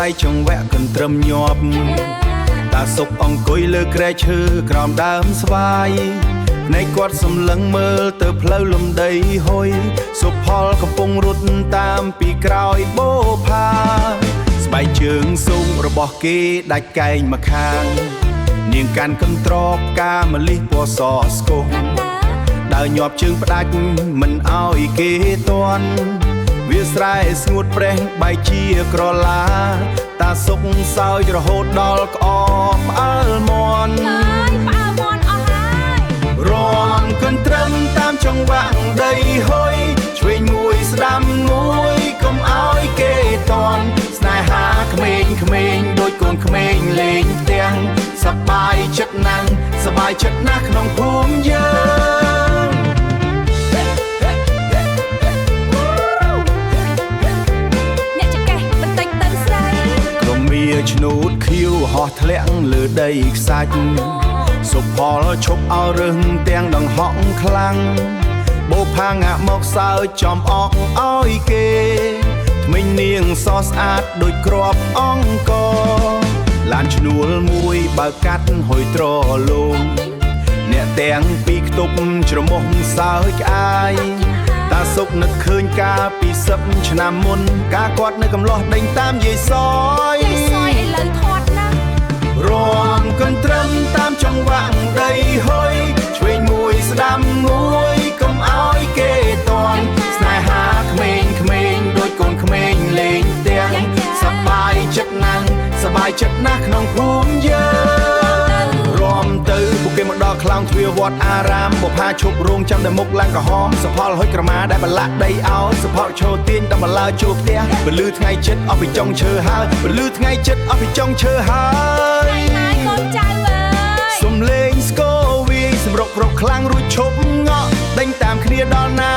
យចង្វាក់កន្ទ្រឹមញាប់តាសុកអង្គុយលើក្រែឈើក្រោមដើមស្វាយនៃគាត់សម្លឹងមើលទៅផ្លូវលំដីហុយសុផលកំពុងរត់តាមពីក្រោយបូផាស្បែកជើងសូងរបស់គេដាច់កែងមកខាងនាងកាន់កន្ត្រកផ្កាម្លិះពណ៌សស្គមដើរញាប់ជើងផ្ដាច់មិនអោយគេតន់វាស្រែស្ងួតប្រេះបែកជាក្រឡាតាសុកសោយរហូតដល់ក្អមផ្អើលមន់រំកន្ទ្រឹមតាមចង្វាក់ដីហុយឆ្វេងមួយស្ដាំមួយកុំអោយគេតន់ស្នេហាក្មេងៗដូចកូនក្មេងលេងផ្ទះសប្បាយចិត្តណាស់សប្បាយចិត្តណាស់ក្នុងភូមិយើងអ្នកចកេះបន្តិចទៅស្រីក្រមៀឈ្នូតខៀវហោះធ្លាក់លើដីខ្សាច់សុផលឈប់ឲ្យរឹងទាំងដង្ហក់ខ្លាំងបោផាងាក់មកសើចចំអកឲ្យគេថ្មិញនាងសស្អាតដូចគ្រាប់អង្គឡានឈ្នួលមួយបើកាត់ហុយត្រលងអ្នកទាំងពីខ្ទប់ច្រមុះសើចក្អាយតាសុកនឹកឃើញកាលពី10ឆ្នាំមុនកាគាត់នៅកំឡោះដេញតាមយាយសយឥឡូវថត់ណារំកន្ទ្រឹមតាមចង្វាក់ដីហុយឆ្វេងមួយស្ដាំមួយកុំអោយគេតន់ស្នេហាក្មេងៗដូចកូនក្មេងលេងផ្ទះសប្បាយចិត្តណាស់សប្បាយចិត្តណាស់ក្នុងភូមិយើងរំទៅពួកគេមកដល់ខ្លោងទ្វារវត្តអារាមបុផាឈប់រោងចាំតែមុខឡើងក្រហមសុផលហុចក្រមាដែលបលាក់ដីឲ្យសុផលឈោទាញដល់បលើចូលផ្ទះពលឺថ្ងៃចិត្តអស់ពីចុងឈើហើយពលឺថ្ងៃចិត្តអស់ពីចុងឈើហើយហើយកូនចៅអើយសំលេងស្គរវាយសម្រុករកខ្លាំងរួចឈប់ងក់ដេញតាមគ្នាដល់ណា